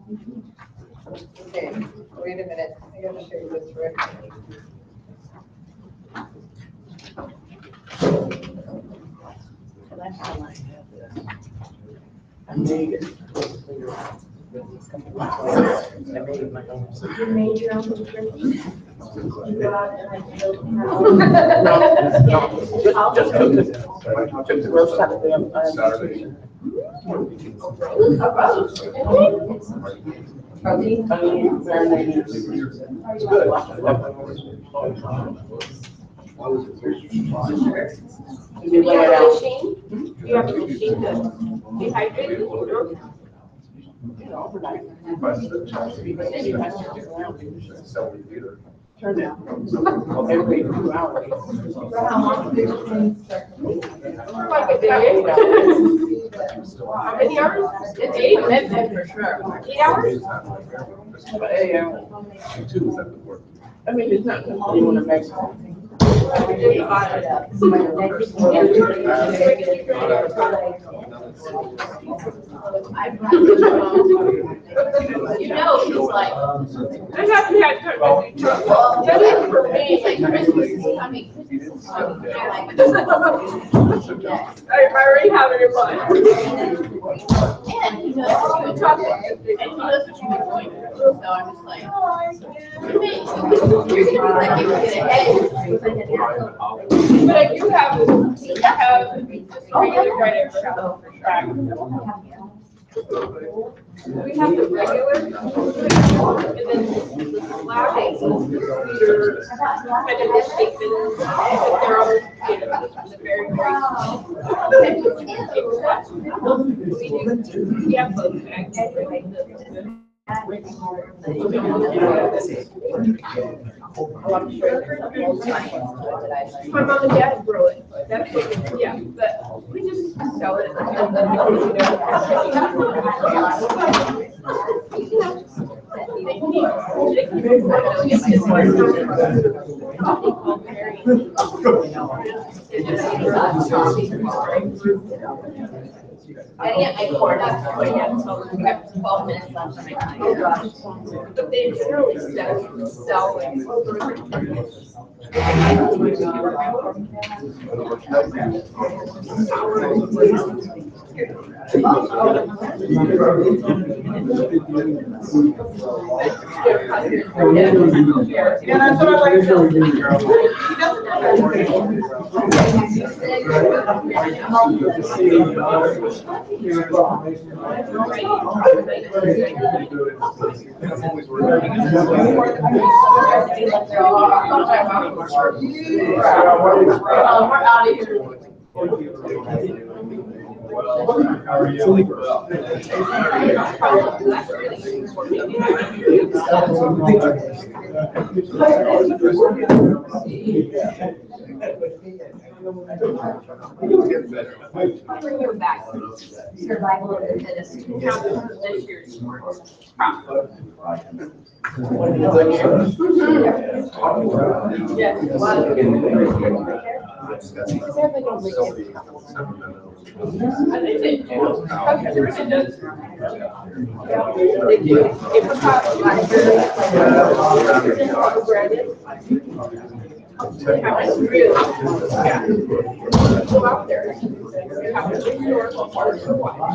Okay, wait a minute, I gotta show you this real quick. And I found I had this. I made it. I made my own. You made your own description? You go out and like build them out? No, just cook it. Roast Saturday. Protein? Onion, marinade. It's good. You lay it out. You have a machine to dehydrate it? Overnight. Turn it every 2 hours. For how long? Like a day? How many hours? It's 8 minutes for sure. 8 hours? But, yeah. I mean, it's not something you want to make. You know, he's like, I have to have trouble. But it's for me, like Christmas is coming. Christmas is coming. I like it. I already have it in mind. And he knows what you've been going through. So I'm just like, you're gonna be like, you get ahead. But I do have regular guided travel for track. We have the regular, and then the lab days, you're kind of mistaken, but they're all, you know, the very, we have both bags. My mom and dad grow it. That's what, yeah, but we just sell it. And then, I poured up 12 minutes left on my time. But they really sell Yeah, that's what I like we're out of here. How are you? I'll bring you back. Survival of the fittest. This year's crop. I think they do. They do. If it's not like they have a real, yeah. Go out there. They have a historical part for what? How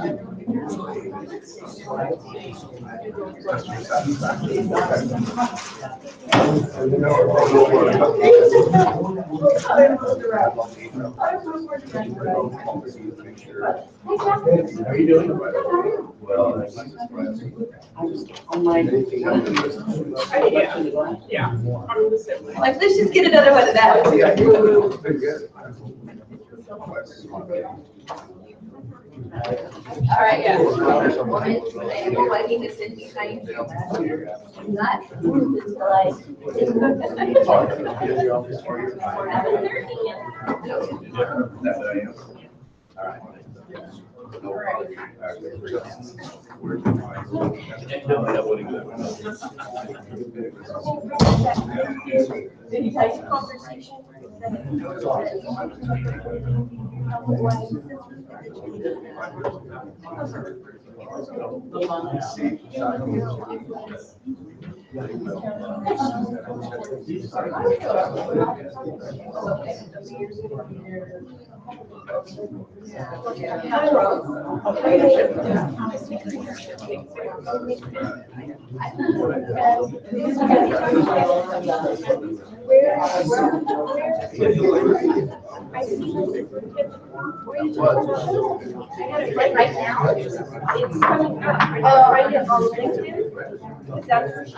are you doing? Well, Yeah. Like, let's just get another one of that. All right, yeah. I need to send you time. Not until Did you take a conversation? Right now, it's coming up, right here on LinkedIn. That's is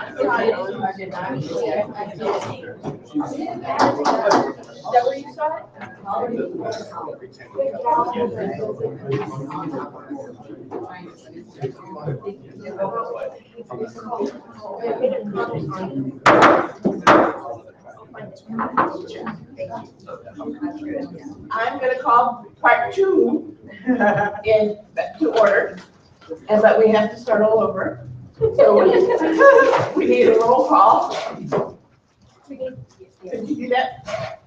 that where you saw it? I'm gonna call part two to order, but we have to start all over. So we need a roll call. Could you do that?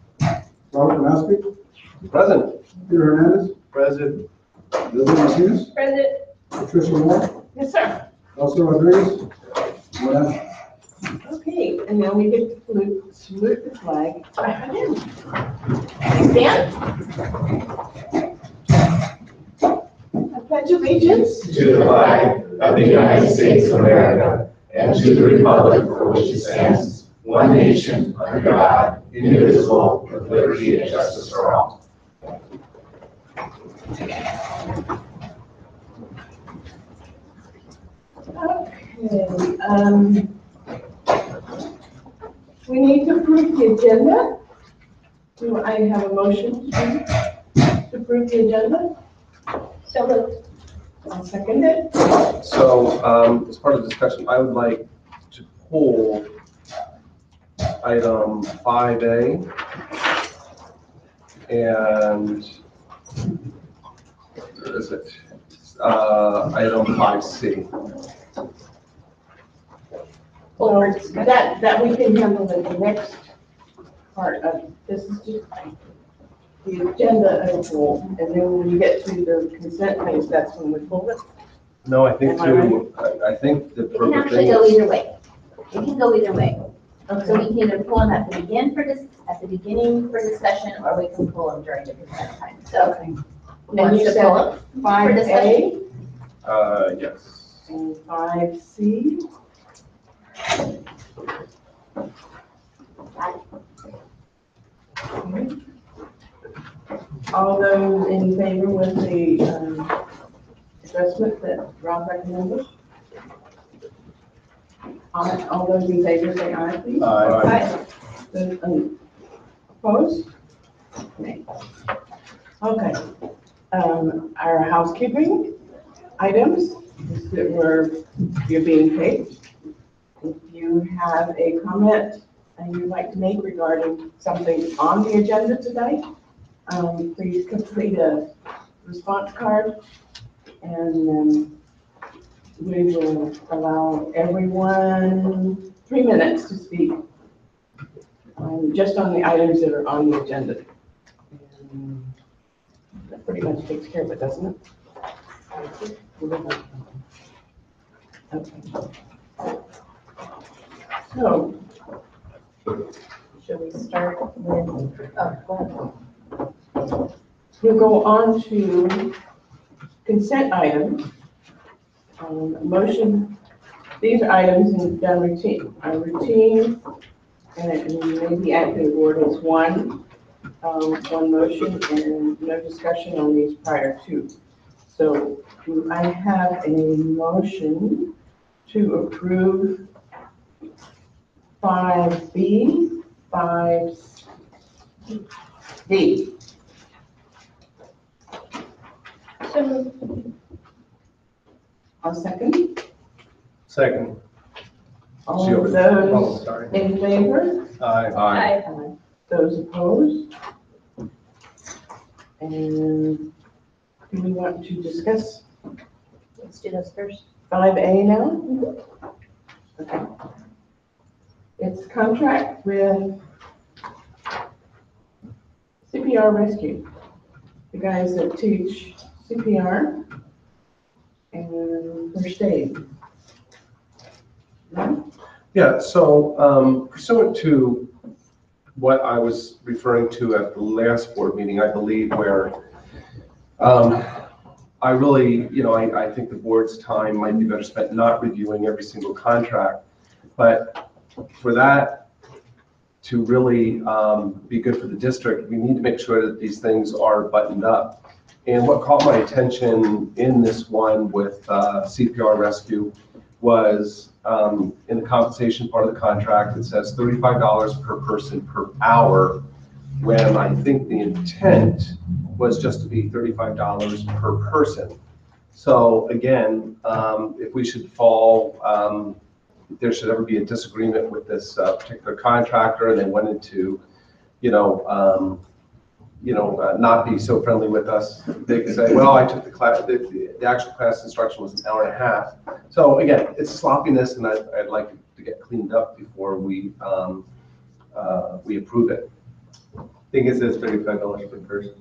Robert Maskey, Present. Peter Hernandez, Present. Elizabeth Martinez, President? Patricia Moore, Yes, sir. Elsa Rodriguez, Madam. Okay, and now we get to salute the flag. Please stand. I pledge allegiance To the flag of the United States of America and to the republic for which it stands, one nation, under God, indivisible, with liberty and justice for all. Okay, we need to approve the agenda. Do I have a motion to approve the agenda? So moved. I'll second it. So, as part of the discussion, I would like to pull item 5A and where is it? Item 5C. Well, that we can handle in the next part of, this is just the agenda as a whole, and then when you get to the consent phase, that's when we pull it. No, I think Am I too, I think the It can perfect actually thing go is, either way. It can go either way. So Okay. we can either pull them at the beginning for discussion, or we can pull them during the consent time. So, Okay. once you you said pull them, 5A yes. and 5C. All those in favor with the adjustment that Rob recommended? Aye. All those in favor say aye, please. Aye. Those opposed? Okay. Our housekeeping items that you're being paid. If you have a comment and you'd like to make regarding something on the agenda today, please complete a response card, and we will allow everyone 3 minutes to speak just on the items that are on the agenda. And that pretty much takes care of it, doesn't it? Okay. So, should we start with, go ahead. we'll go on to consent items. Motion, these are items in the routine, and maybe active word is one motion and no discussion on these prior to. So do I have a motion to approve 5B, 5D? A second. Second. All She of already- those sorry. in favor? Aye. Those opposed? And do we want to discuss Let's do those first. 5A now? Okay. It's contract with CPR Rescue, the guys that teach CPR. And first aid? None? Yeah, so pursuant to what I was referring to at the last board meeting, I believe, where I really, I think the board's time might be better spent not reviewing every single contract, but for that to really be good for the district, we need to make sure that these things are buttoned up. And what caught my attention in this one with CPR rescue was in the compensation part of the contract, it says $35 per person per hour, when I think the intent was just to be $35 per person. So again, if we should fall, if there should ever be a disagreement with this particular contractor and they went into, not be so friendly with us, they could say, well, I took the class, the actual class instruction was an hour and a half. So again, it's sloppiness, and I'd like to get cleaned up before we approve it. I think it says $35 per person.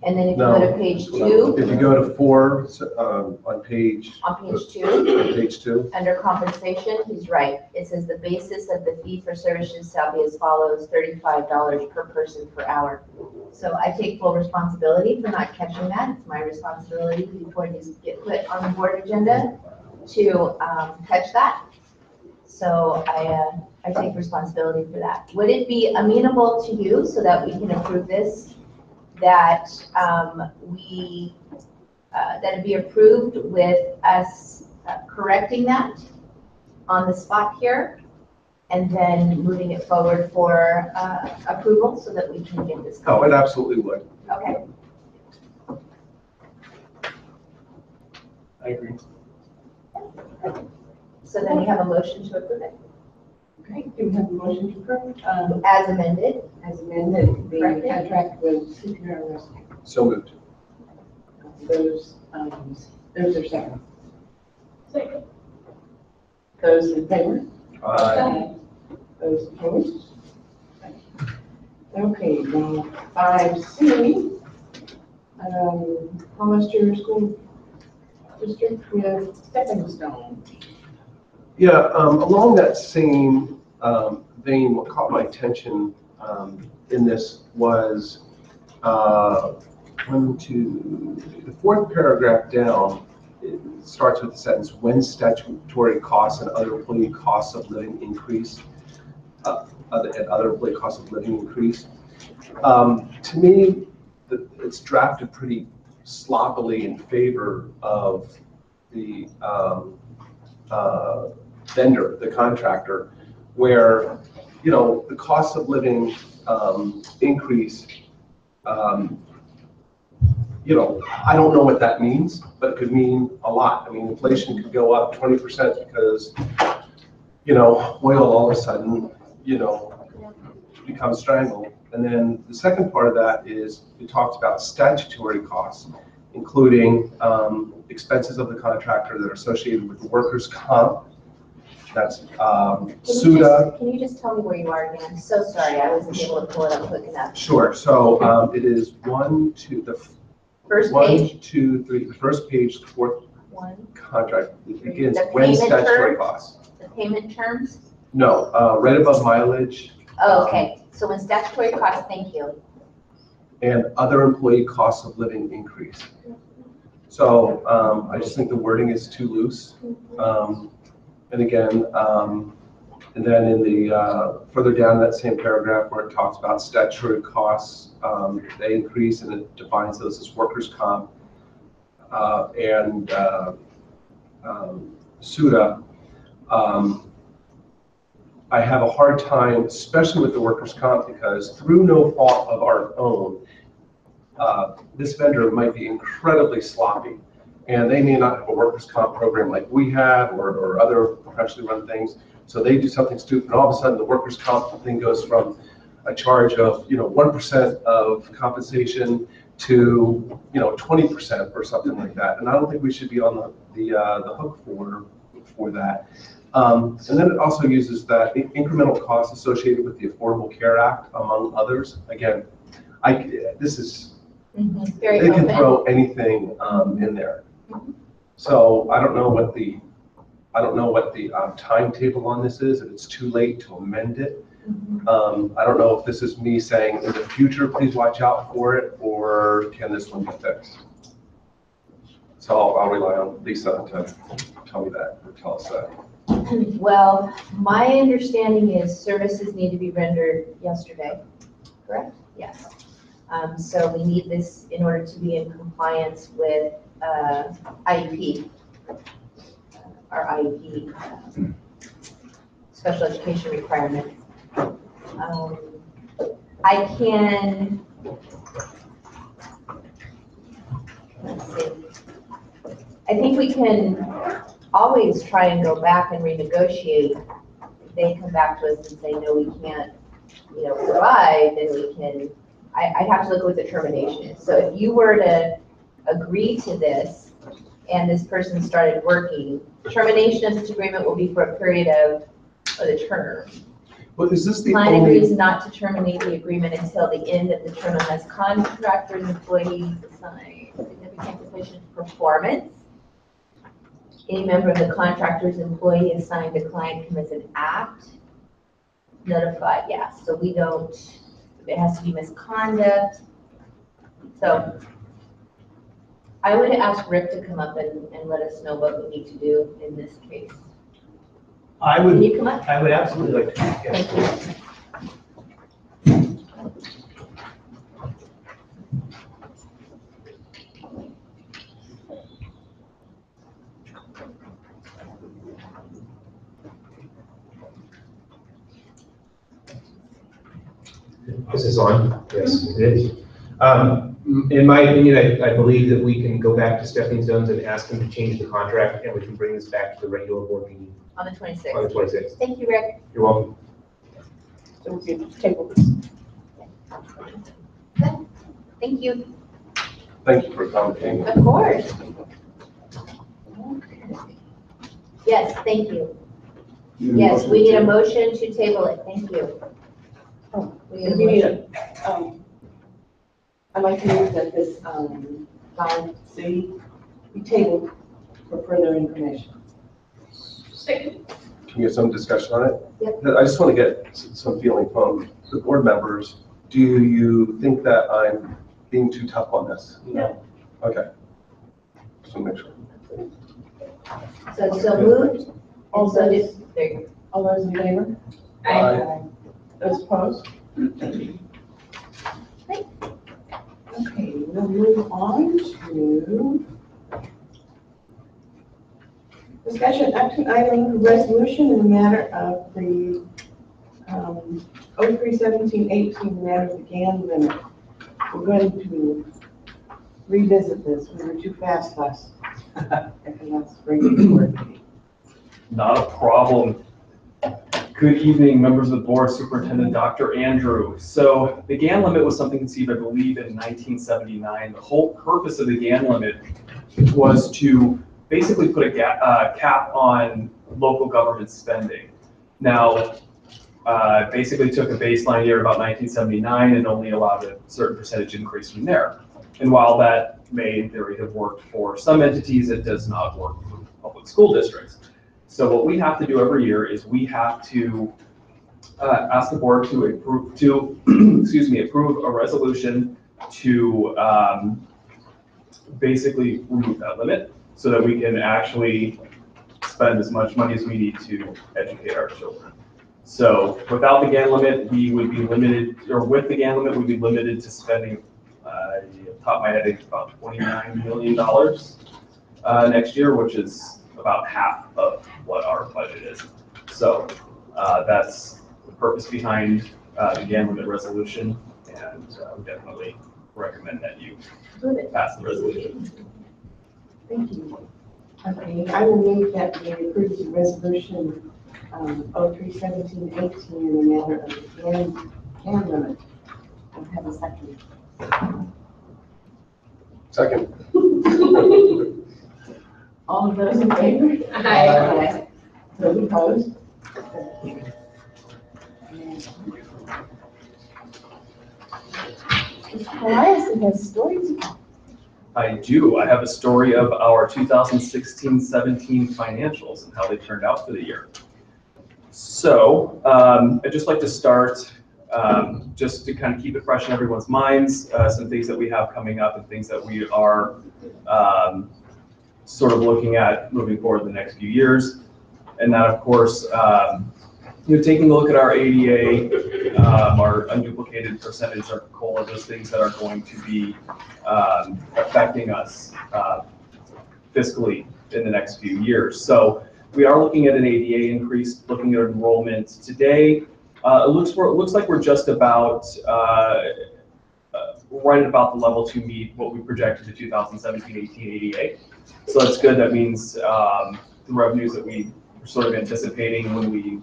And then if you No. go to page 2, If you go to 4, on page 2, under compensation, he's right. It says the basis of the fee for services shall be as follows, $35 per person per hour. So I take full responsibility for not catching that. It's my responsibility before these get put on the board agenda to catch that. So I take responsibility for that. Would it be amenable to you so that we can approve this, that that it be approved with us correcting that on the spot here, and then moving it forward for approval so that we can get this oh, going? it absolutely would. Okay, I agree. so then we have a motion to approve it Okay, do we have a motion to approve? as amended. As amended, the Corrected. contract with CPR rescue. So moved. Those are second. Second. Those in favor? Those opposed? Okay, now 5C, Hollister School District with Stepping Stone. Yeah, along that same vein, what caught my attention in this was the fourth paragraph down. It starts with the sentence, when statutory costs and other employee costs of living increase, other employee costs of living increase. To me, it's drafted pretty sloppily in favor of the vendor, the contractor, where, the cost of living increase, I don't know what that means, but it could mean a lot. I mean, inflation could go up 20% because, oil all of a sudden, becomes strangled. And then the second part of that is it talks about statutory costs, including expenses of the contractor that are associated with the workers' comp. That's SUDA. Can you just tell me where you are again? I'm so sorry, I wasn't able to pull it up quick enough. Sure. So it is 1, 2, the First 1, page, 2, 3, the first page, the fourth 1, contract. It begins The when payment statutory terms? costs. the payment terms. No, right above mileage. Oh, okay, so when statutory costs, thank you. And other employee costs of living increase. So I just think the wording is too loose. And again, and then in the further down that same paragraph where it talks about statutory costs, they increase, and it defines those as workers' comp and SUDA. I have a hard time, especially with the workers' comp, because through no fault of our own, this vendor might be incredibly sloppy, and they may not have a workers' comp program like we have, or other professionally run things. So they do something stupid, and all of a sudden the workers' comp thing goes from a charge of 1% of compensation to 20% or something like that. And I don't think we should be on the hook for that. And then it also uses that incremental costs associated with the Affordable Care Act, among others. Again, this is, Very they can open. throw anything in there. So I don't know what the timetable on this is, if it's too late to amend it. I don't know if this is me saying in the future, please watch out for it, or can this one be fixed? So I'll rely on Lisa to tell me that, or tell us that. Well, my understanding is services need to be rendered yesterday, correct? Yes. So we need this in order to be in compliance with IEP, our IEP special education requirements. I can, let's see. I think we can always try and go back and renegotiate. If they come back to us and say, no, we can't, provide, then we can, I'd have to look at what the termination is. So if you were to agree to this and this person started working, termination of this agreement will be for a period of the term. Well, is this the Client only, agrees not to terminate the agreement until the end of the term unless contractors, employees assign significant completion of performance. Any member of the contractor's employee assigned to client commits an act, notified, yes. So we don't, it has to be misconduct. So I would ask Rick to come up and let us know what we need to do in this case. Can you come up? I would absolutely like to. Yes. Thank you. Is this on? Yes, it is. In my opinion, I believe that we can go back to Stepping Stones and ask them to change the contract, and we can bring this back to the regular board meeting On the 26th. on the 26th. Thank you, Rick. You're welcome. So we can table this. Thank you. thank you for accommodating. Of course. Yes, thank you. Yes, we need a motion to table it. Thank you. Oh, We need a We need motion. I'd like to move that this, Don C be tabled for further information. Second. Can we get some discussion on it? Yep. I just want to get some feeling from the board members. Do you think that I'm being too tough on this? No. Okay. Just want to make sure. So moved. All Also, those, there you all those in favor? Aye. Those opposed? Great. Okay, we'll move on to discussion action item resolution in the matter of the 03-17-18 matter of the GAN limit. We're going to revisit this. We were too fast last at the last regular board meeting. Not a problem. Good evening, members of the board, Superintendent Dr. Andrew. So the GAN limit was something conceived, I believe, in 1979. The whole purpose of the GAN limit was to basically put a cap on local government spending. Now, basically took a baseline year about 1979 and only allowed a certain percentage increase from there. And while that may in theory have worked for some entities, it does not work for public school districts. So what we have to do every year is we have to ask the board to approve, approve a resolution to basically remove that limit so that we can actually spend as much money as we need to educate our children. So without the GAN limit, we would be limited, or with the GAN limit, we'd be limited to spending, off the top of my head, I think about $29 million next year, which is about half of what our budget is. So that's the purpose behind the GAN limit resolution, and we definitely recommend that you pass the resolution. Thank you. Okay, I will move that we approve the resolution 03-17-18 in the matter of the GAN limit. I'll have a second. Second. All of those in favor? Aye. Those opposed? Mr. Elias has stories. I do. I have a story of our 2016-17 financials and how they turned out for the year. So I'd just like to start, just to kind of keep it fresh in everyone's minds, some things that we have coming up and things that we are sort of looking at moving forward in the next few years. And that, of course, taking a look at our ADA, our unduplicated percentage, our COLA, those things that are going to be affecting us fiscally in the next few years. So we are looking at an ADA increase, looking at enrollment today. It looks like we're just about right at about the level to meet what we projected the 2017-18 ADA. So that's good. That means the revenues that we were sort of anticipating when we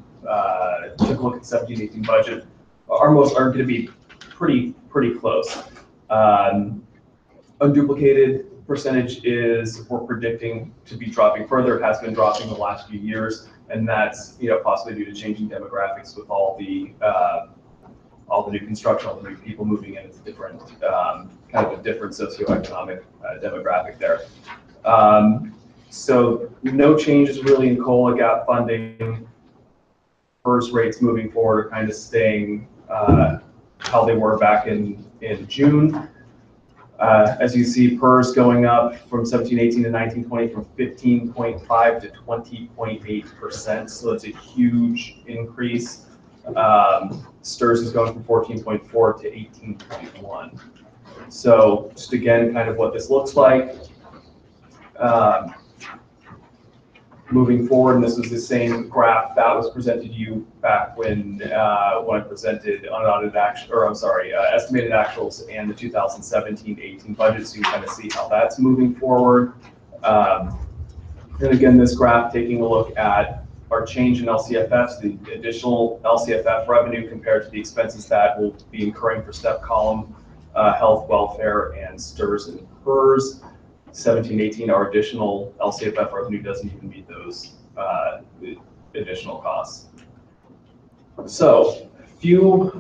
took a look at 17-18 budget are going to be pretty close. Unduplicated percentage is, we're predicting to be dropping further. It has been dropping the last few years, and that's possibly due to changing demographics with all the new construction, all the new people moving in. It's different, kind of a different socioeconomic demographic there. So no changes really in COLA gap funding. PERS rates moving forward are kind of staying how they were back in June. As you see, PERS going up from 17-18 to 19-20 from 15.5 to 20.8%. So that's a huge increase. STRS is going from 14.4 to 18.1. So just again, kind of what this looks like. Moving forward, and this was the same graph that was presented to you back when I presented unaudited estimated actuals and the 2017-18 budget, so you can kind of see how that's moving forward. And again, this graph taking a look at our change in LCFFs, the additional LCFF revenue compared to the expenses that we'll be incurring for step column, health, welfare, and STRS and PERS. 17-18, our additional LCFF revenue doesn't even meet those additional costs. So a few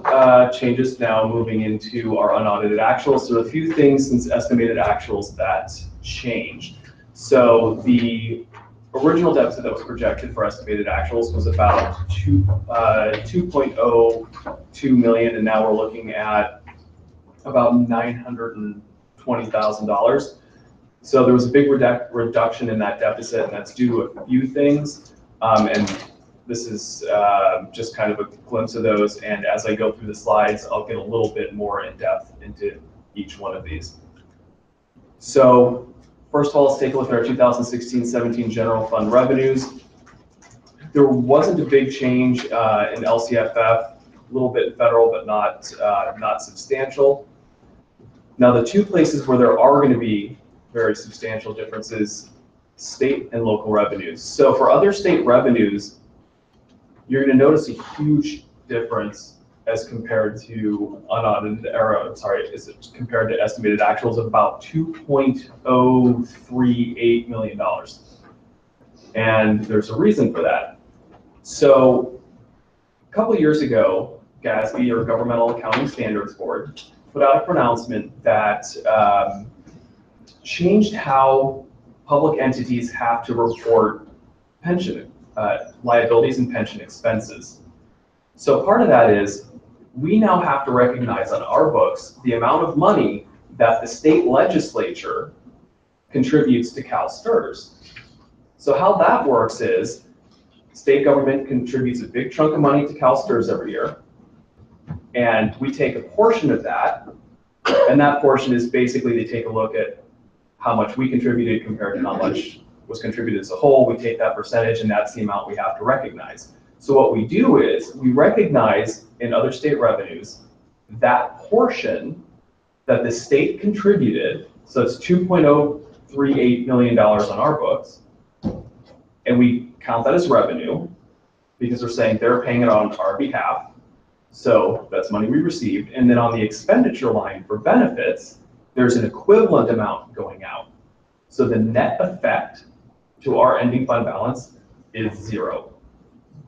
changes now moving into our unaudited actuals. So a few things since estimated actuals that changed. So the original deficit that was projected for estimated actuals was about 2.02 million, and now we're looking at about $920,000. So there was a big reduction in that deficit, and that's due to a few things. And this is just kind of a glimpse of those. And as I go through the slides, I'll get a little bit more in depth into each one of these. So first of all, let's take a look at our 2016-17 general fund revenues. There wasn't a big change in LCFF, a little bit in federal, but not substantial. Now, the two places where there are going to be very substantial differences, state and local revenues. So for other state revenues, you're going to notice a huge difference as compared to compared to estimated actuals of about $2.038 million. And there's a reason for that. So a couple of years ago, GASB, or Governmental Accounting Standards Board, put out a pronouncement that changed how public entities have to report pension liabilities and pension expenses. So part of that is we now have to recognize on our books the amount of money that the state legislature contributes to CalSTRS. So how that works is state government contributes a big chunk of money to CalSTRS every year, and we take a portion of that, and that portion is basically they take a look at how much we contributed compared to how much was contributed as a whole. We take that percentage, and that's the amount we have to recognize. So what we do is we recognize in other state revenues that portion that the state contributed. So it's $2.038 million on our books, and we count that as revenue because they're saying they're paying it on our behalf. So that's money we received. And then on the expenditure line for benefits, there's an equivalent amount going out. So the net effect to our ending fund balance is zero.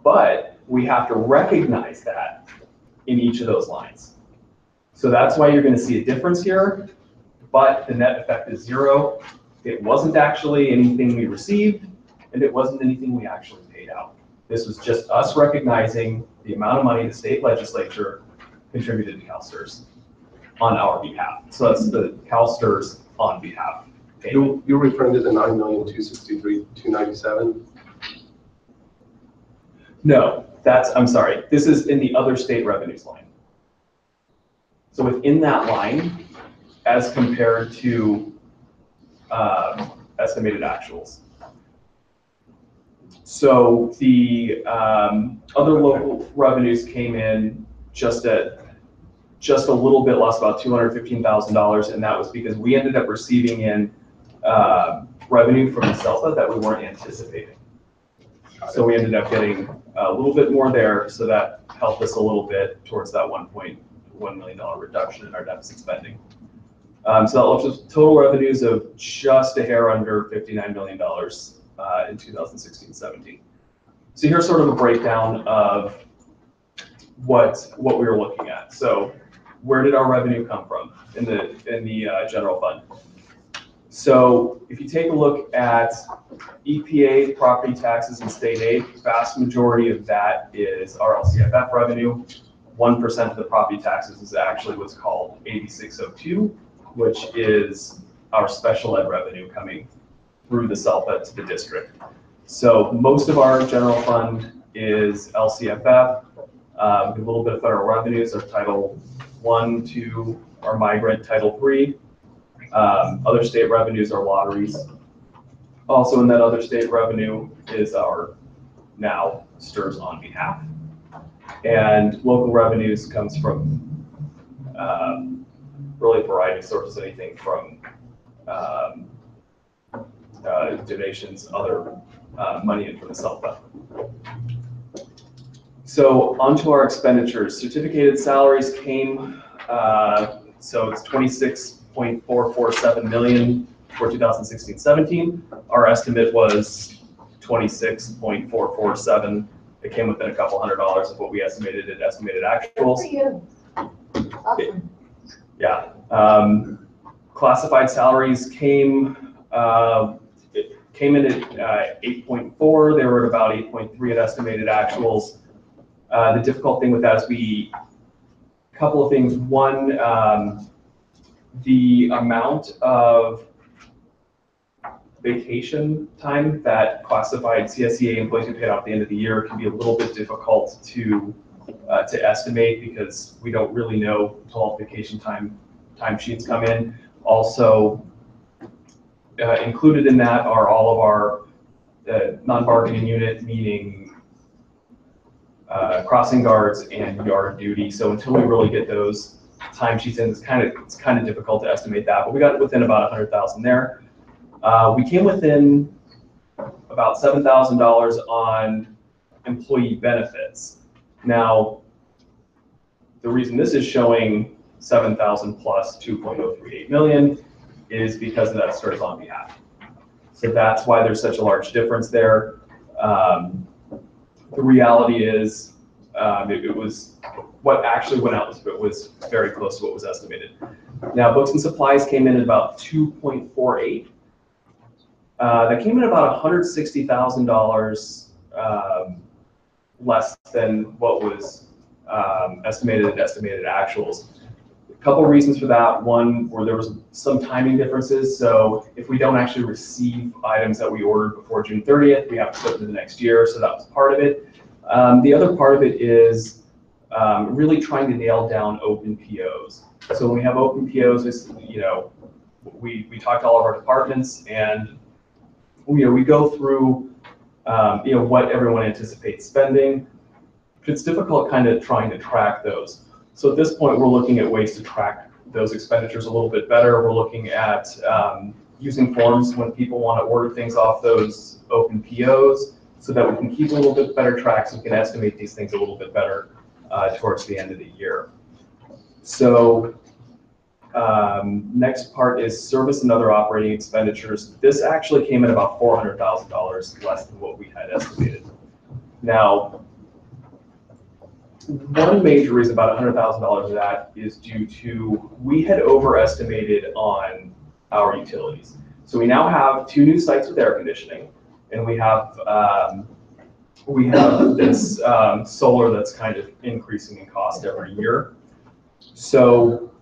But we have to recognize that in each of those lines. So that's why you're going to see a difference here. but the net effect is zero. It wasn't actually anything we received, and it wasn't anything we actually paid out. This was just us recognizing the amount of money the state legislature contributed to CalSTRS on our behalf. So that's the CalSTRS on behalf. You're referring to the 9,263,297? No, I'm sorry. This is in the other state revenues line. So within that line, as compared to estimated actuals. So the other local revenues came in just a little bit less, about $215,000, and that was because we ended up receiving in revenue from the SELPA that we weren't anticipating. So we ended up getting a little bit more there, so that helped us a little bit towards that $1.1 million reduction in our deficit spending. So that left us total revenues of just a hair under $59 million in 2016-17. So here's sort of a breakdown of what we were looking at. So where did our revenue come from in the general fund? So if you take a look at EPA, property taxes, and state aid, the vast majority of that is our LCFF revenue. 1% of the property taxes is actually what's called 8602, which is our special ed revenue coming through the SELPA to the district. So most of our general fund is LCFF, a little bit of federal revenues of Title I, II, our migrant, Title III. Other state revenues are lotteries. Also in that other state revenue is our now STRS on behalf. And local revenues comes from really a variety of sources, anything from donations, other money in from the SELPA. So onto our expenditures. Certificated salaries came, so it's 26.447 million for 2016-17. Our estimate was 26.447. It came within a couple $100 of what we estimated at estimated actuals. Good for you. Awesome. Yeah. Classified salaries came in at 8.4. They were at about 8.3 at estimated actuals. The difficult thing with that is a couple of things. One, the amount of vacation time that classified CSEA employees get paid out at the end of the year can be a little bit difficult to estimate because we don't really know until all vacation timesheets come in. Also, included in that are all of our non-bargaining unit, meaning crossing guards and yard duty. So until we really get those timesheets in, it's kind of difficult to estimate that. But we got within about 100,000 there. We came within about $7,000 on employee benefits. Now, the reason this is showing 7,000 plus 2.038 million is because of that STRS on behalf. So that's why there's such a large difference there. The reality is it was what actually went out was very close to what was estimated. Now, books and supplies came in at about 2.48. That came in about $160,000 less than what was estimated at estimated actuals. A couple reasons for that. One, where there was some timing differences. So if we don't actually receive items that we ordered before June 30th, we have to put them to the next year. So that was part of it. The other part of it is really trying to nail down open POs. So when we have open POs, we talk to all of our departments and we go through what everyone anticipates spending. It's difficult kind of trying to track those. So at this point, we're looking at ways to track those expenditures a little bit better. We're looking at using forms when people want to order things off those open POs so that we can keep a little bit better track so we can estimate these things a little bit better towards the end of the year. So next part is service and other operating expenditures. This actually came in about $400,000 less than what we had estimated. Now, one major reason, about $100,000 of that, is due to, we had overestimated on our utilities. So we now have 2 new sites with air conditioning, and we have this solar that's kind of increasing in cost every year. So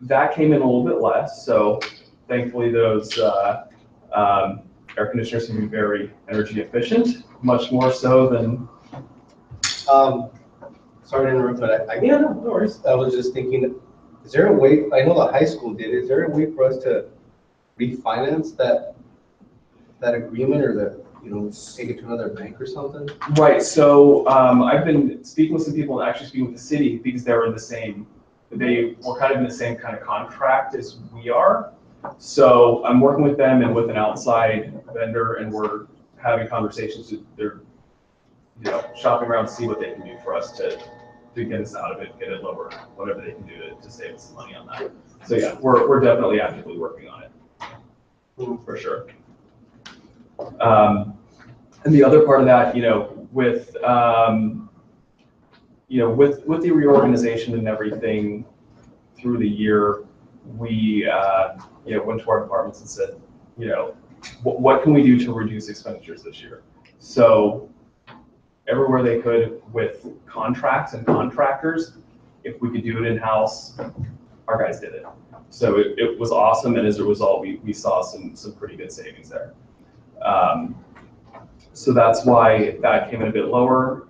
that came in a little bit less. So thankfully those air conditioners can be very energy efficient, much more so than. Sorry to interrupt, but yeah, no worries. I was just thinking, is there a way, I know the high school did, is there a way for us to refinance that agreement, or that, you know, take it to another bank or something? Right, so I've been speaking with some people, and actually speaking with the city, because they were in the same, they were kind of in the same kind of contract as we are. So I'm working with them and with an outside vendor, and we're having conversations with their, you know, shopping around to see what they can do for us to get us out of it, get it lower, whatever they can do to save us some money on that. So yeah, we're definitely actively working on it, for sure. And the other part of that, you know, with the reorganization and everything through the year, we you know, went to our departments and said, you know, what can we do to reduce expenditures this year? So everywhere they could with contracts and contractors, if we could do it in-house, our guys did it. So it was awesome, and as a result, we saw some pretty good savings there. So that's why that came in a bit lower.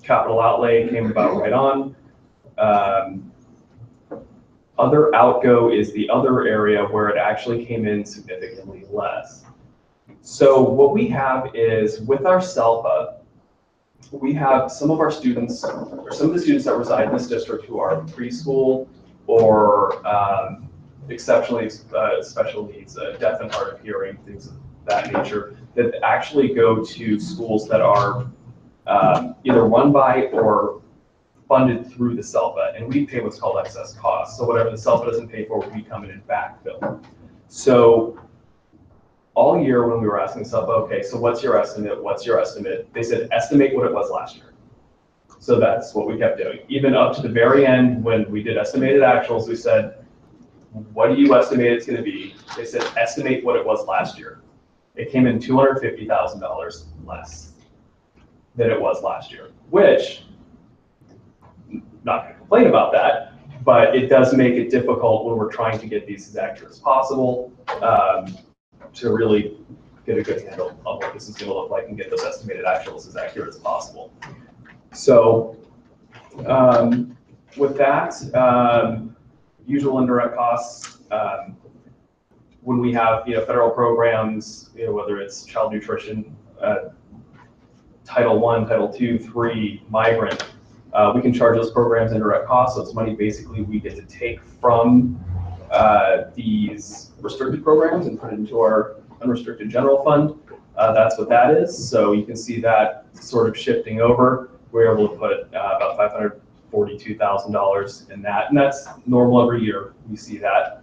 Capital outlay came about right on. Other outgo is the other area where it actually came in significantly less. So what we have is, with our SELPA, we have some of our students, or some of the students that reside in this district who are preschool or exceptionally special needs, deaf and hard of hearing, things of that nature, that actually go to schools that are either run by or funded through the SELPA, and we pay what's called excess costs. So whatever the SELPA doesn't pay for, we come in and backfill. So all year when we were asking SELPA, okay, so what's your estimate? What's your estimate? They said, estimate what it was last year. So that's what we kept doing. Even up to the very end, when we did estimated actuals, we said, what do you estimate it's going to be? They said, estimate what it was last year. It came in $250,000 less than it was last year, which, not going to complain about that, but it does make it difficult when we're trying to get these as accurate as possible, to really get a good handle on what this is going to look like and get those estimated actuals as accurate as possible. So with that, usual indirect costs, when we have, you know, federal programs, you know, whether it's child nutrition, Title I, Title II, III, migrant, we can charge those programs indirect costs. So it's money basically we get to take from these restricted programs and put it into our unrestricted general fund. That's what that is. So you can see that sort of shifting over. We're able to put about $542,000 in that, and that's normal every year. We see that.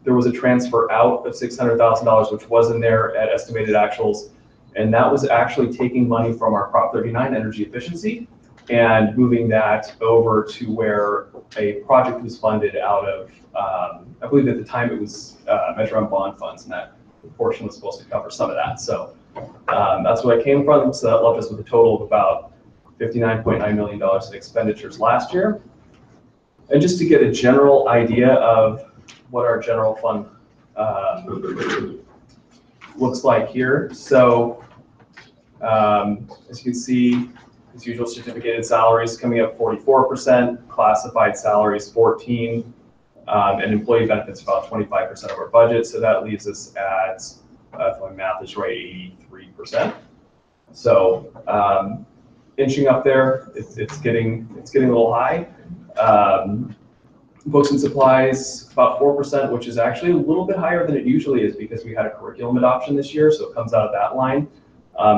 There was a transfer out of $600,000, which was in there at estimated actuals, and that was actually taking money from our Prop 39 energy efficiency and moving that over to where a project was funded out of, I believe at the time it was Measure on Bond funds, and that portion was supposed to cover some of that. So that's where I came from. So that left us with a total of about $59.9 million in expenditures last year. And just to get a general idea of what our general fund looks like here. So as you can see, as usual, certificated salaries coming up 44%, classified salaries 14%, and employee benefits about 25% of our budget. So that leaves us at, if my math is right, 83%. So inching up there, it's getting a little high. Books and supplies, about 4%, which is actually a little bit higher than it usually is because we had a curriculum adoption this year, so it comes out of that line.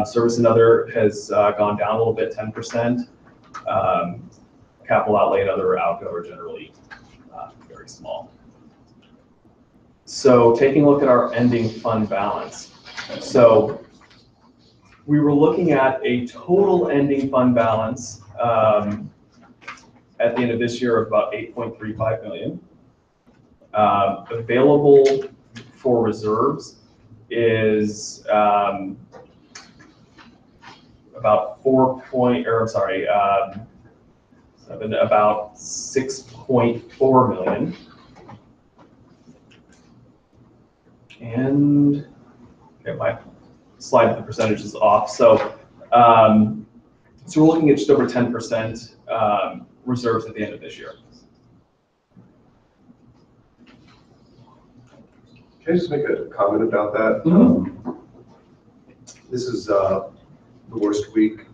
Service and other has gone down a little bit, 10%. Capital outlay and other outgo are generally very small. So taking a look at our ending fund balance. So we were looking at a total ending fund balance at the end of this year of about 8.35 million. Available for reserves is about about 6.4 million. And okay, my slide with the percentage is off. So, so we're looking at just over 10% reserves at the end of this year. Can I just make a comment about that? This is the worst week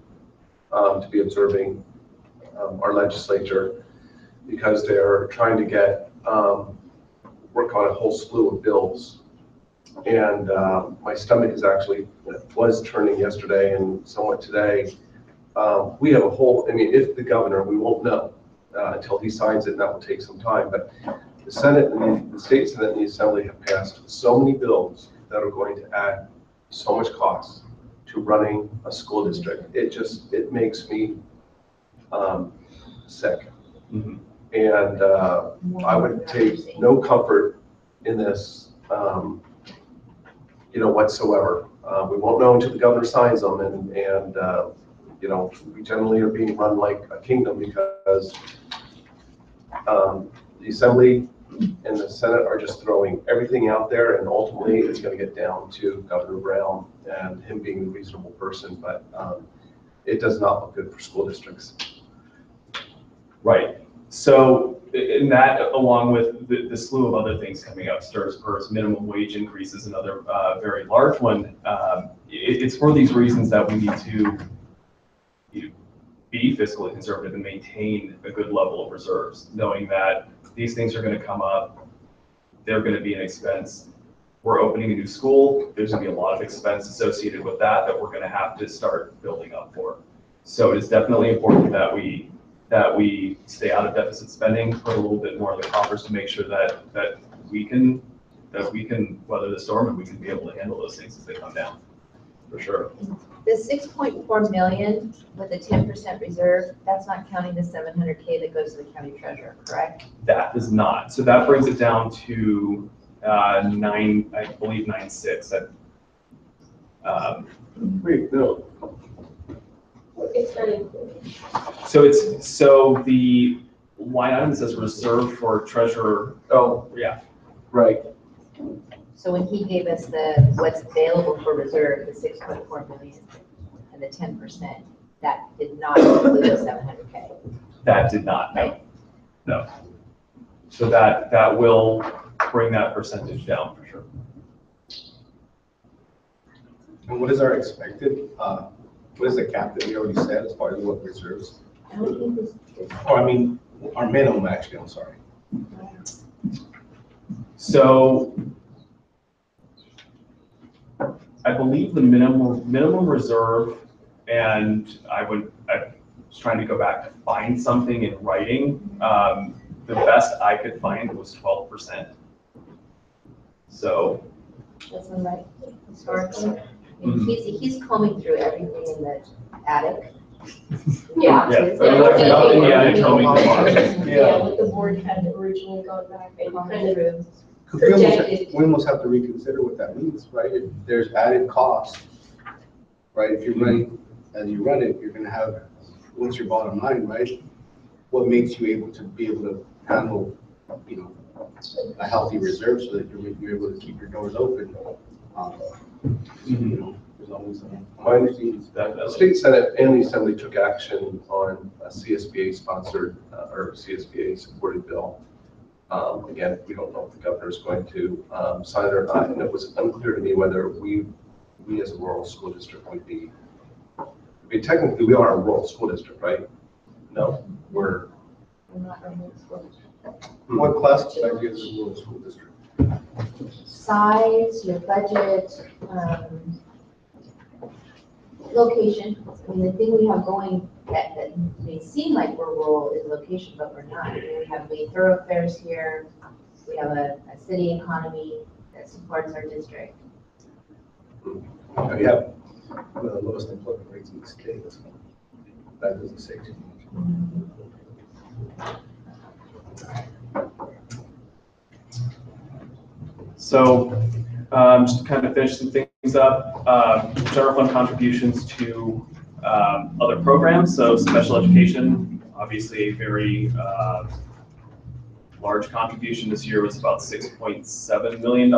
to be observing our legislature because they're trying to get work on a whole slew of bills. And my stomach is actually, was turning yesterday and somewhat today. We have a whole, I mean, if the governor, we won't know until he signs it, and that will take some time. But the Senate and the state Senate and the Assembly have passed so many bills that are going to add so much cost to running a school district. It makes me sick. Mm-hmm. And I would take no comfort in this, whatsoever. We won't know until the governor signs them, and we generally are being run like a kingdom because the Assembly and the Senate are just throwing everything out there, and ultimately it's going to get down to Governor Brown and him being a reasonable person, but it does not look good for school districts. Right. So, in that, along with the slew of other things coming up, STRS, PERS, minimum wage increases, another very large one, it's for these reasons that we need to be fiscally conservative and maintain a good level of reserves, knowing that these things are going to come up, they're going to be an expense. We're opening a new school, there's going to be a lot of expense associated with that we're going to have to start building up for. So it is definitely important that we stay out of deficit spending, put a little bit more in the coffers to make sure that we can weather the storm and we can be able to handle those things as they come down, for sure. The 6.4 million with a 10% reserve, that's not counting the 700K that goes to the county treasurer, correct? That does not. So that brings it down to 9.6. Wait, no. So the line item says reserve for treasurer. Oh, yeah. Right. So when he gave us what's available for reserve, the 6.4 million and the 10%, that did not include the 700K. That did not, no. Right. No. So that will bring that percentage down for sure. And what is our expected, what is the cap that we already set as far as what reserves? I don't think this. Or I mean, our minimum actually, I'm sorry. So I believe the minimum reserve, and I was trying to go back to find something in writing. The best I could find was 12%. So. That's right, historically. And he's combing through everything in the attic. Yeah. Boxes. Nothing yet, it's only Yeah, what the board had originally gone back and kind of projected. We almost have to reconsider what that means, right? If there's added cost, right? If you're running, as you run it, you're gonna have, what's your bottom line, right? What makes you able to handle, a healthy reserve so that you're able to keep your doors open. There's always The state Senate and the Assembly took action on a CSBA sponsored or CSBA supported bill. Again, we don't know if the governor is going to sign it or not, and it was unclear to me whether we as a rural school district would be. I mean, technically, we are a rural school district, right? No, we're not a rural school district. What classifies you as a rural school district? Size, your budget, location. I mean, the thing we have going that may seem like we're rural is location, but we're not. I mean, we have main thoroughfares here. We have a city economy that supports our district. we have one of the lowest employment rates in the state. That doesn't say too much. So, just to kind of finish some things up, general fund contributions to other programs. So special education, obviously a very large contribution this year was about $6.7 million.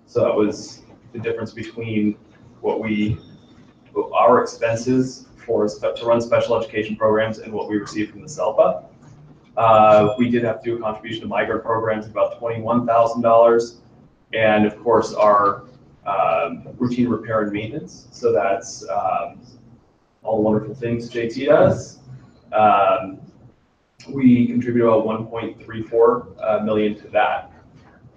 So that was the difference between our expenses to run special education programs and what we received from the SELPA. We did have to do a contribution to migrant programs, about $21,000. And of course, our routine repair and maintenance. So that's all the wonderful things JT does. We contributed about $1.34 million to that.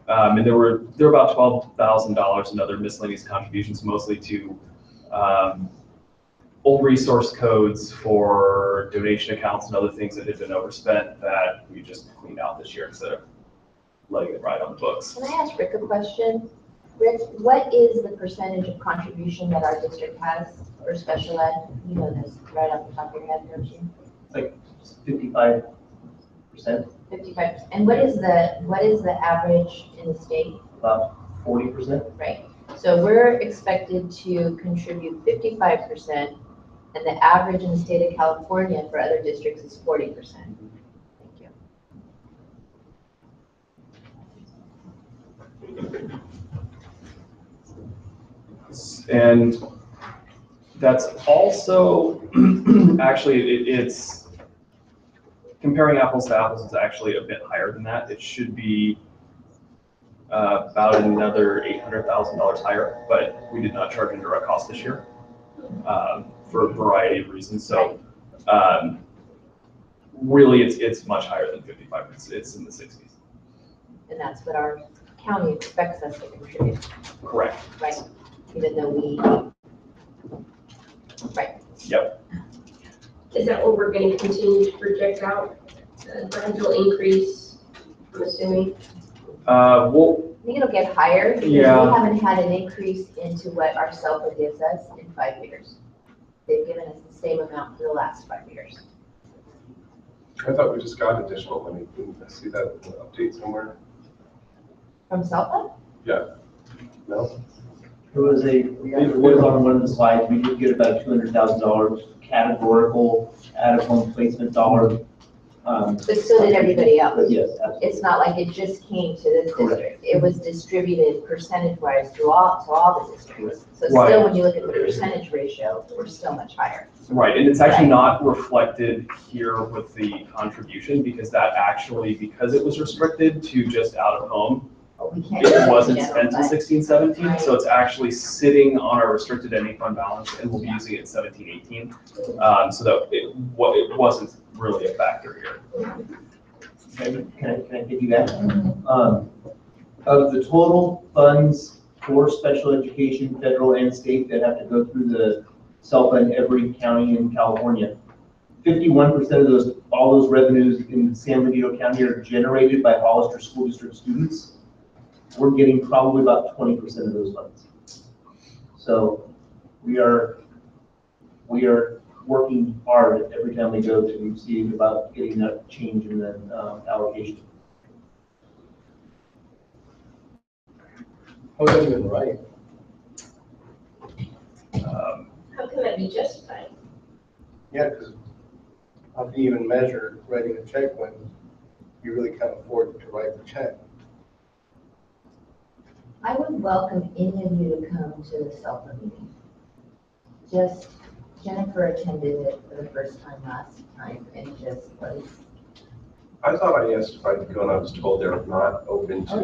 And there were about $12,000 in other miscellaneous contributions, mostly to old resource codes for donation accounts and other things that had been overspent that we just cleaned out this year instead of letting it ride on the books. Can I ask Rick a question? Rick, what is the percentage of contribution that our district has for special ed? You know this right off the top of your head, don't you? Like 55%. 55%. And what is the average in the state? About 40%. Right. So we're expected to contribute 55%, and the average in the state of California for other districts is 40%. Thank you. And that's also, actually, it's comparing apples to apples is actually a bit higher than that. It should be about another $800,000 higher, but we did not charge any direct cost this year for a variety of reasons. So really, it's much higher than 55%. It's in the 60s. And that's what our county expects us to contribute. Correct. Right. Even though we, right. Yep. Is that what we're going to continue to project out? A gradual increase, I'm assuming? Well, I think it'll get higher because we haven't had an increase into what our SELPA gives us in 5 years. They've given us the same amount for the last 5 years. I thought we just got additional money. Didn't I see that in the update somewhere? From SELPA? Yeah. No? It was on one of the slides, we did get about $200,000 categorical out-of-home placement dollar. But so did everybody else. Yes, absolutely. It's not like it just came to this district. It was distributed percentage-wise to all the districts. So Right. still, when you look at the percentage ratio, we're still much higher. right, and it's actually not reflected here with the contribution because that actually, because it was restricted to just out of home, But we can't. it wasn't Yeah, spent in but- 16-17, so it's actually sitting on our restricted ending fund balance, and we'll be using it in 17-18. So that it wasn't really a factor here. Can I give you that? Of the total funds for special education, federal and state, that have to go through the SELPA in every county in California, 51% of those, all those revenues in San Bernardino County are generated by Hollister School District students. We're getting probably about 20% of those funds. So we are working hard every time we go to see about getting that change in the allocation. How is that even right? How can that be justified? Yeah, because how can you even measure writing a check when you really can't afford to write the check? I would welcome any of you to come to the SELPA meeting. Just Jennifer attended it for the first time last time and just was. I thought I asked if I could go and I was told they're not open to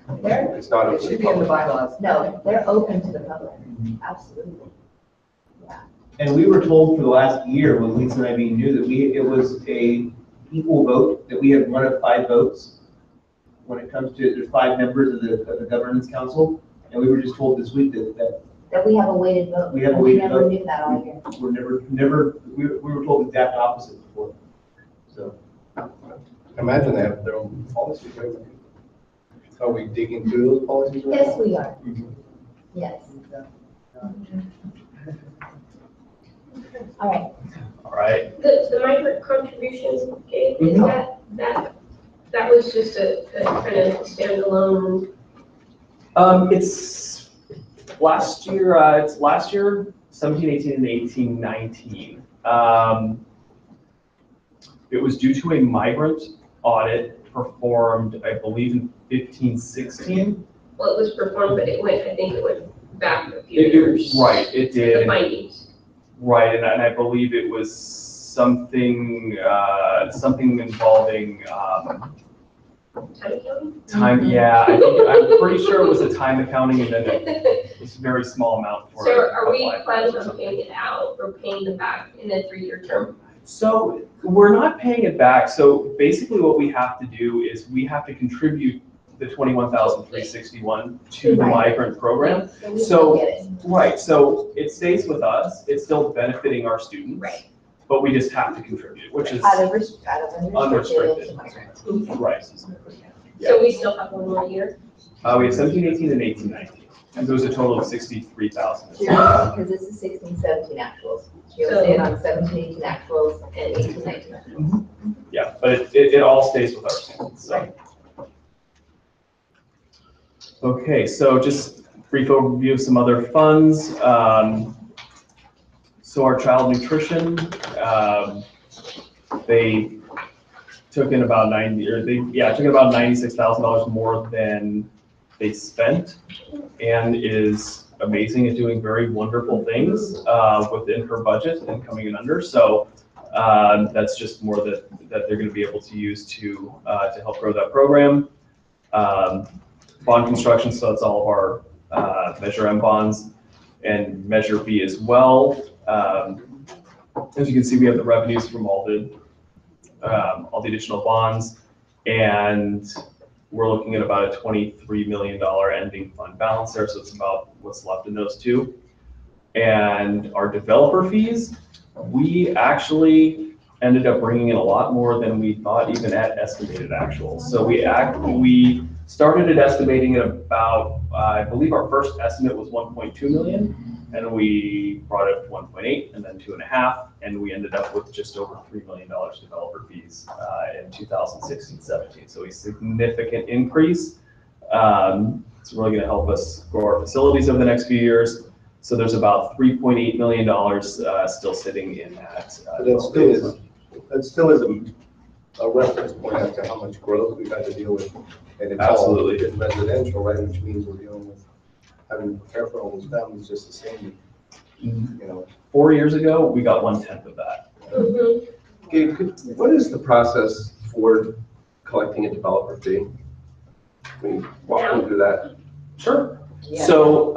Oh, they are. it's not open to public. bylaws. No, they're open to the public, absolutely. And we were told for the last year, when Lisa and I being new, that it was a equal vote, that we had 1 of 5 votes. When it comes to, there's 5 members of the governance council, and we were just told this week That we have a weighted vote. We have a weighted We never vote. knew that all year. we were told the exact opposite before. So, Imagine they have their own policy. Are we digging through those policies right Yes, now? we are. Yes. All right. All right. The migrant contributions, Gabe, is that was just a kind of standalone, It's last year, 17, 18, and 18, 19. It was due to a migrant audit performed, I believe, in 15, 16. well, it was performed, but I think it went back a few years. Right, it The did. findings. Right, and I believe it was something, something involving, Time accounting? time, yeah, I'm pretty sure it was a time accounting and then it's a very small amount for. So are we applied planning purposes. on paying it out or paying them back in a 3-year term? So we're not paying it back. So basically what we have to do is we have to contribute the 21,361 to the Right. migrant program. So we still get it. Right, so it stays with us. It's still benefiting our students. Right. But we just have to contribute, which is, Out of unrestricted Unrestricted. to migrants. right. So we still have 1 more year? We have 17, 18, and 18, 19. And there was a total of 63,000. Because this is 16, 17 actuals. You'll So- see it on 17, 18 actuals and 18, 19 actuals. Yeah, but it all stays with our students, so. Okay, so just brief overview of some other funds. So our child nutrition, they took in about took in about $96,000 more than they spent, and is amazing at doing very wonderful things within her budget and coming in under. So that's just more that they're going to be able to use to help grow that program. Bond construction, so that's all of our Measure M bonds and Measure B as well. As you can see, we have the revenues from all the additional bonds, and we're looking at about a $23 million ending fund balance there, so it's about what's left in those two. And our developer fees, we actually ended up bringing in a lot more than we thought, even at estimated actuals. So we started at estimating at about, I believe our first estimate was 1.2 million, and we brought it up to 1.8 and then 2.5, and we ended up with just over $3 million developer fees in 2016-17. So a significant increase. It's really going to help us grow our facilities over the next few years. So there's about $3.8 million still sitting in that. That still is a reference point as to how much growth we've had to deal with. And it's Absolutely. all residential, right, which means we're dealing with having to prepare for all those families just the same, you know. 4 years ago, we got 1/10 of that. Mhm. Gabe, what is the process for collecting a developer fee? Can you walk me through that? Sure. Yeah. So,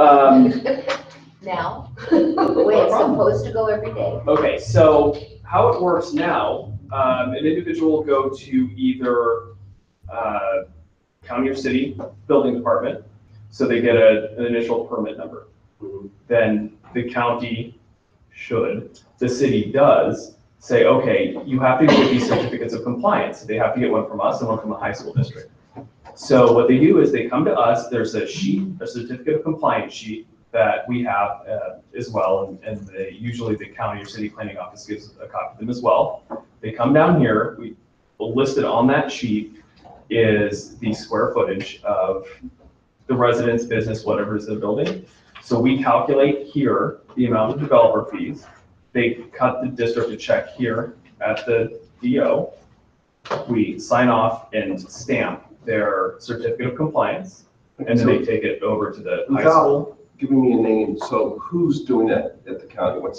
Now, the way it's supposed to go every day. okay, so how it works now, an individual will go to either county or city building department, so they get an initial permit number. Then the county the city does say, okay, you have to get these certificates of compliance. They have to get one from us and one from the high school district. So what they do is they come to us, there's a sheet, a certificate of compliance sheet that we have as well, and usually the county or city planning office gives a copy of them as well. They come down here, we listed on that sheet is the square footage of the residence, business, whatever is in the building. So we calculate here the amount of developer fees. They cut the district a check here at the DO. We sign off and stamp their certificate of compliance, and then they take it over to the high school. Without giving me a name, so who's doing that at the county? What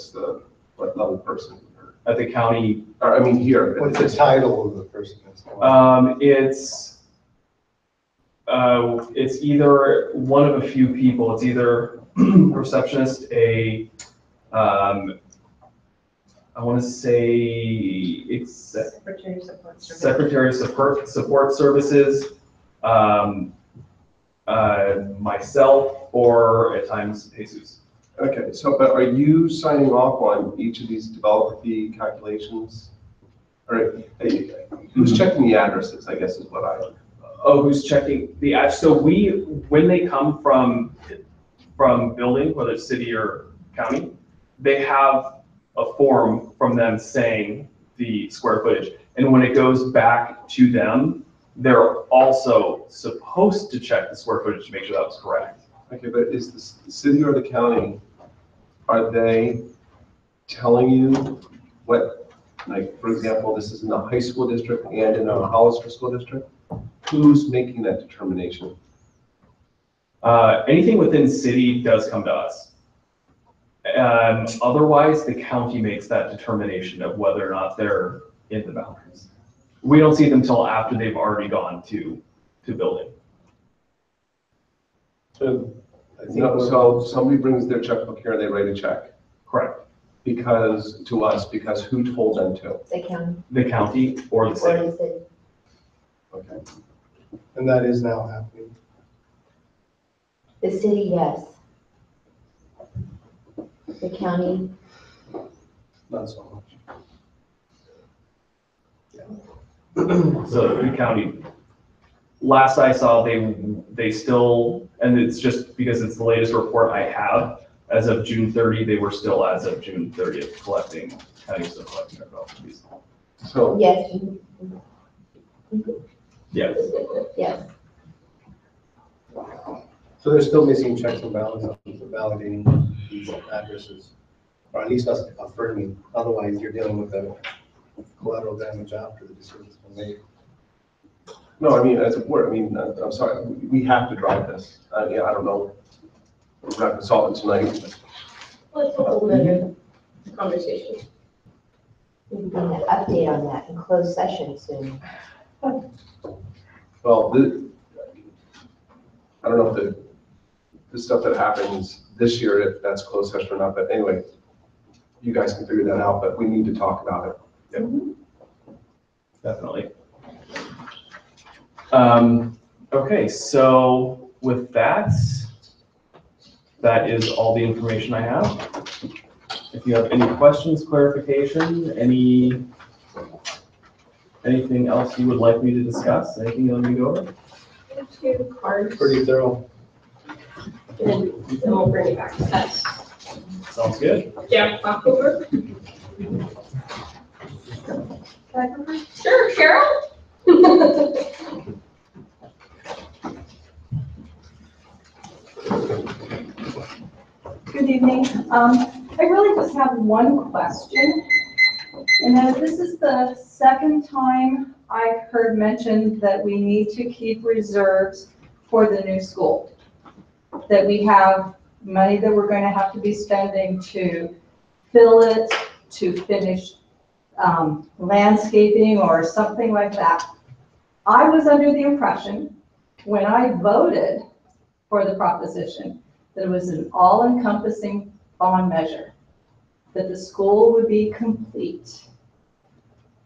level person? At the county, Or, I mean, here. What's the title of the person that's going? It's either one of a few people. It's either receptionist, I want to say it's Secretary Support Services. Secretary of Support Services, myself, or at times Jesus. Okay, so, but are you signing off on each of these developer fee calculations? Or who's checking the addresses, I guess is what I. Oh, who's checking the app? So when they come from building, whether it's city or county, they have a form from them saying the square footage. And when it goes back to them, they're also supposed to check the square footage to make sure that was correct. Okay, but is the city or the county, are they telling you what, like, for example, this is in the high school district and in a Hollister school district? Who's making that determination? Anything within city does come to us. Otherwise, the county makes that determination of whether or not they're in the boundaries. We don't see them until after they've already gone to building. So I think So somebody brings their checkbook here and they write a check Correct. to us, because who told them to? The county The county or the or city. the city. Okay. and that is now happening. The city, yes. The county, Not so much. So the county, last I saw, they still, and it's just because it's the latest report I have, as of June 30, they were still, as of June 30th, collecting their properties. So, yes. Yes. Yes. So they're still missing checks and balances for validating these addresses, or at least us affirming. Otherwise, you're dealing with a collateral damage after the decision's been made. no, I mean, as a board, I mean, I'm sorry, we have to drive this. Yeah, I don't know. We're not consultants tonight. Let's hold a conversation. We can get an update on that in closed session soon. Well, I don't know if the stuff that happens this year, if that's closed session or not, but anyway, you guys can figure that out, but we need to talk about it. Definitely. Okay, so with that, that is all the information I have. If you have any questions, clarification, anything else you would like me to discuss, anything you want me to go over? Two cards, Pretty thorough. and then we'll bring it back to us. Sounds good. Jack, walk over. Can I come first? Sure, Cheryl? Good evening. I really just have one question. And that this is the second time I've heard mentioned that we need to keep reserves for the new school. That we have money that we're going to have to be spending to fill it, to finish landscaping or something like that. I was under the impression when I voted for the proposition that it was an all-encompassing bond measure, that the school would be complete.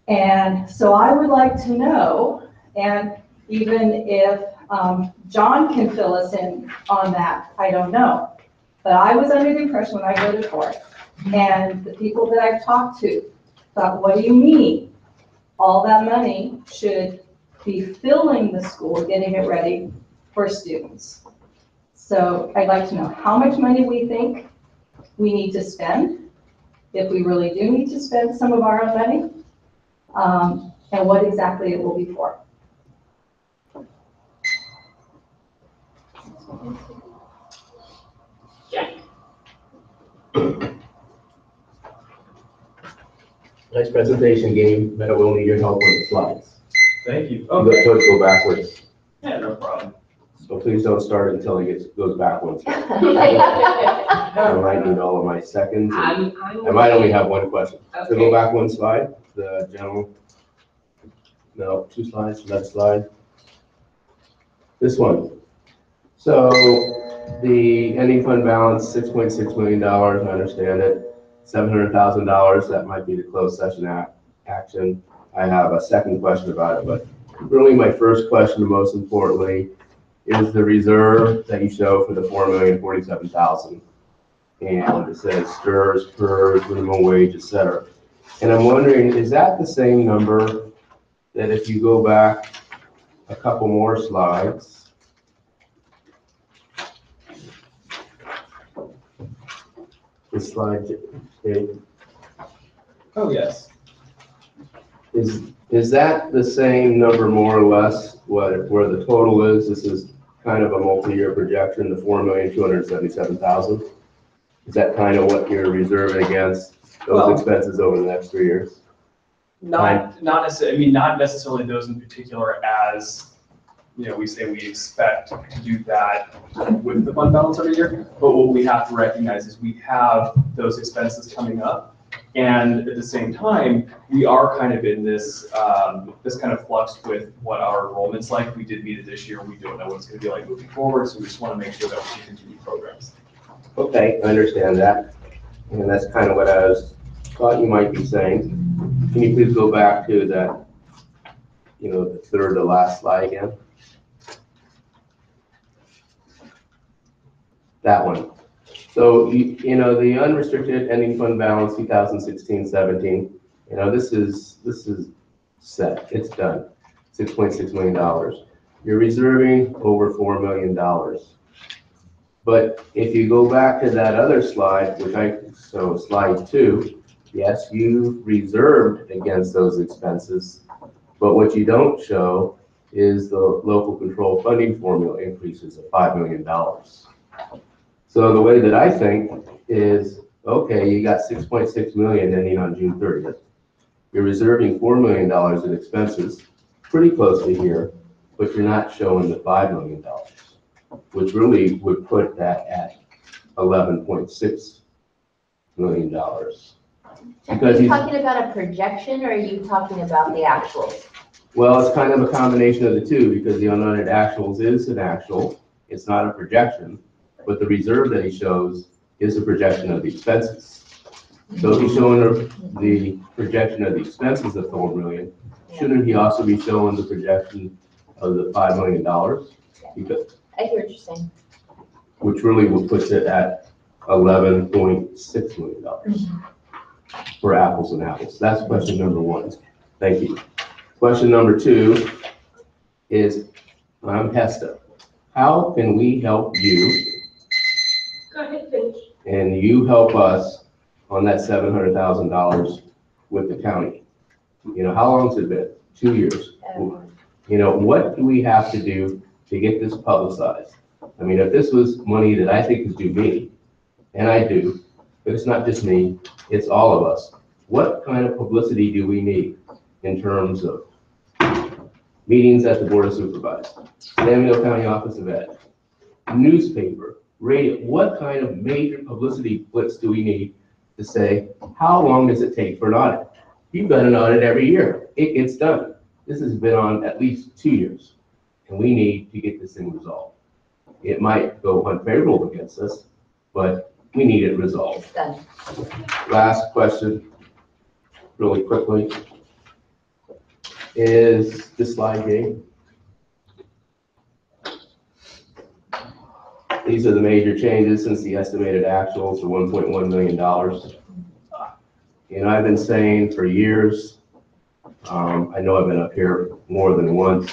And so I would like to know, and even if John can fill us in on that, I don't know. But I was under the impression when I voted for it, and the people that I've talked to thought, what do you mean? All that money should be filling the school, getting it ready for students. So I'd like to know how much money we think we need to spend, if we really do need to spend some of our own money, and what exactly it will be for. Jack. Nice presentation, Gabe, but I will need your help with the slides. Thank you. You Okay. go go backwards, Yeah, no problem. so please don't start until it goes backwards. I might need all of my seconds. and I might only have one question. So go back one slide, the general. No, 2 slides, next slide. This one. So the ending fund balance, $6.6 million, I understand it. $700,000, that might be the closed session action. I have a second question about it, but really my first question, most importantly, is the reserve that you show for the $4,047,000. And it says STRS, PERS, minimum wage, et cetera. And I'm wondering, is that the same number that if you go back a couple more slides. This slide, Dave, Oh, yes. is that the same number more or less where the total is? This is kind of a multi-year projection, the 4,277,000. Is that kind of what you're reserving against Well- those expenses over the next 3 years? Not necessarily, I mean, not necessarily those in particular as, we say we expect to do that with the fund balance every year. But what we have to recognize is we have those expenses coming up. And at the same time, we are kind of in this, this kind of flux with what our enrollment's like. We did meet it this year. We don't know what it's gonna be like moving forward. So we just wanna make sure that we can continue programs. Okay, I understand that. And that's kind of what I thought you might be saying. Can you please go back to that, the third to last slide again? That one. So, the unrestricted ending fund balance 2016-17, this is set, it's done, $6.6 million. You're reserving over $4 million. But if you go back to that other slide, so slide 2, yes, you reserved against those expenses, but what you don't show is the local control funding formula increases of $5 million. So the way that I think is, okay, you got 6.6 million ending on June 30th. You're reserving $4 million in expenses, pretty close to here, but you're not showing the $5 million, which really would put that at $11.6 million. Are Because you talking about a projection or are you talking about the actuals? well, it's kind of a combination of the two, because the unaudited actuals is an actual, it's not a projection. But the reserve that he shows is a projection of the expenses. So if he's showing the projection of the expenses of $4 million, shouldn't he also be showing the projection of the $5 million? Because, I hear what you're saying. which really will put it at $11.6 million for apples and apples. That's question number 1. Thank you. Question number 2 is, I'm Hesta. How can we help you? Go ahead, finish. And you help us on that $700,000 with the county? How long has it been? 2 years. What do we have to do to get this publicized? I mean, if this was money that I think is due me, and I do, but it's not just me, it's all of us. What kind of publicity do we need in terms of meetings at the Board of Supervisors, San Diego County Office of Ed, newspaper, radio? What kind of major publicity blitz do we need to say, how long does it take for an audit? You've done an audit every year. It gets done. This has been on at least 2 years, and we need to get this thing resolved. It might go unfavorable against us, but we need it resolved. It's done. Last question, really quickly, is this slide game. These are the major changes since the estimated actuals are $1.1 million. I've been saying for years, I know I've been up here more than once,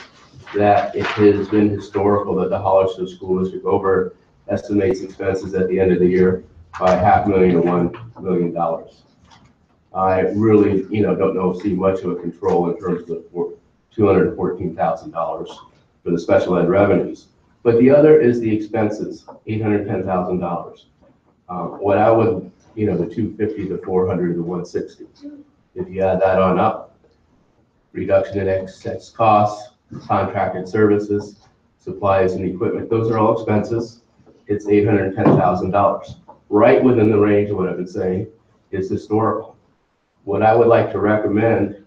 that it has been historical that the Hollister School District overestimates expenses at the end of the year by $500,000 to $1 million. I really, don't see much of a control in terms of $214,000 for the special ed revenues. But the other is the expenses, $810,000. What I would, the 250, the 400, the 160. If you add that on up, reduction in excess costs, contracted services, supplies and equipment, those are all expenses. It's $810,000. Right within the range of what I've been saying is historical. What I would like to recommend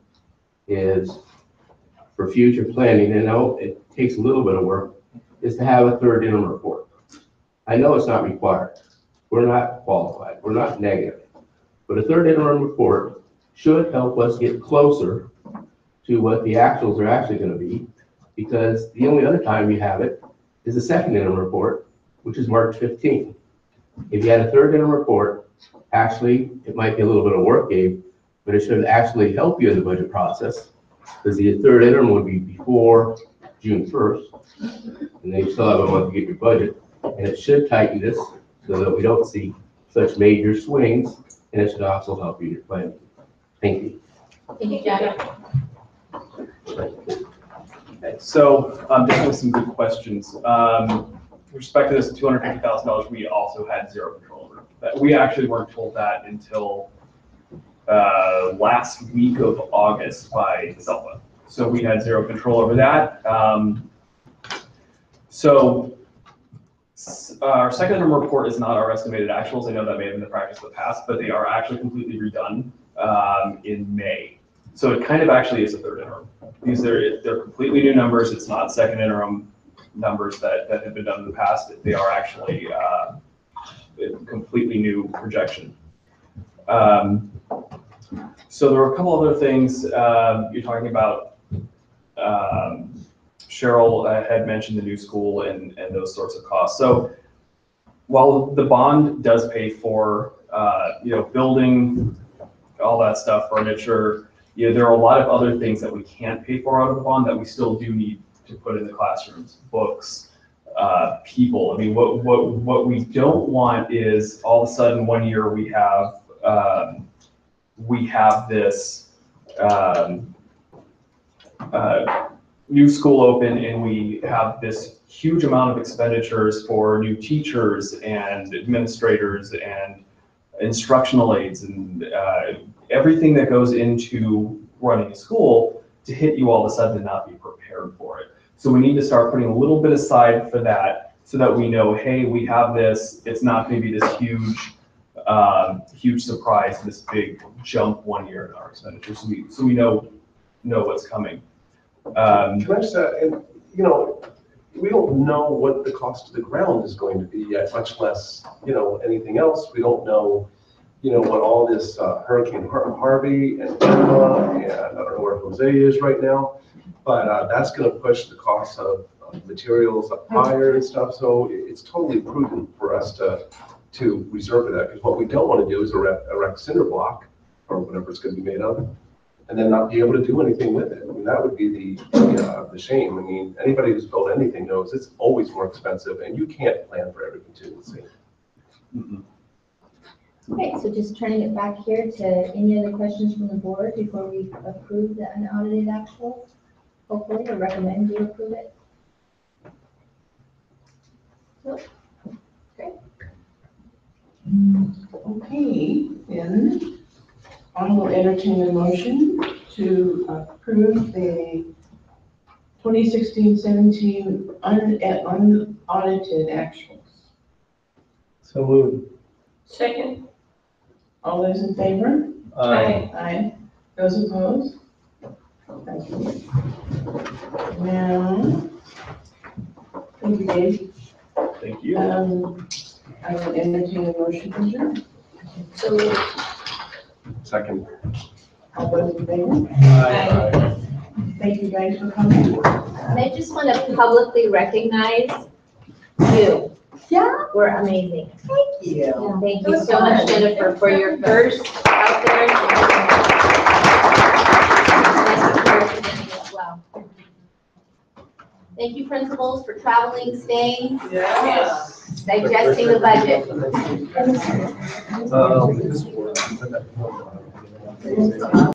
is for future planning, and I know it takes a little bit of work, is to have a third interim report. I know it's not required. We're not qualified. We're not negative. But a third interim report should help us get closer to what the actuals are actually going to be, because the only other time you have it is the second interim report, which is March 15th. If you had a third interim report, actually, it might be a little bit of work, Gabe, but it should actually help you in the budget process, because the third interim would be before June 1st. And then you still have a month to get your budget. And it should tighten this so that we don't see such major swings. And it should also help you in your planning. Thank you. Thank you, Jack. Okay, so definitely some good questions. With respect to this $250,000, we also had zero control over. That we actually weren't told that until last week of August by SELPA. So we had zero control over that. Our second interim report is not our estimated actuals. I know that may have been the practice of the past, but they are actually completely redone in May. So it kind of actually is a third interim. They're completely new numbers. It's not second interim numbers that have been done in the past. They are actually a completely new projection. So there were a couple other things you're talking about. Cheryl had mentioned the new school and those sorts of costs. So while the bond does pay for building, all that stuff, furniture, there are a lot of other things that we can't pay for out of the bond that we still do need to put in the classrooms, books, people. I mean, what we don't want is all of a sudden one year we have this new school open and we have this huge amount of expenditures for new teachers and administrators and instructional aides and everything that goes into running a school to hit you all of a sudden and not be prepared for it. So we need to start putting a little bit aside for that so that we know, hey, we have this, it's not going to be this huge surprise, this big jump one year in our expenditures. So we know what's coming. Can I just, we don't know what the cost of the ground is going to be yet, much less, anything else. We don't know, what all this Hurricane Harvey and Irma, and I don't know where Jose is right now, but that's going to push the cost of materials up higher and stuff. So it's totally prudent for us to reserve for that, because what we don't want to do is erect cinder block or whatever it's going to be made of, and then not be able to do anything with it. I mean, that would be the shame. I mean, anybody who's built anything knows it's always more expensive, and you can't plan for every contingency. Mm-mm. Okay, so just turning it back here to any other questions from the board before we approve the unaudited actual, hopefully, or recommend you approve it. Nope. Great. Okay, then I will entertain a motion to approve the 2016-17 unaudited actuals. So moved. Second. All those in favor? Aye. Aye. Those opposed? Thank you. Now, thank you, Dave. Thank you. I will entertain a motion to adjourn. So Second. All those in favor? Aye. Thank you guys for coming. and I just want to publicly recognize you. Yeah. We're amazing. Thank you. Yeah, thank It you was so much, fun. Jennifer, for your first out there. As well. Thank you, principals, for traveling, staying, Yes. digesting the budget. This one.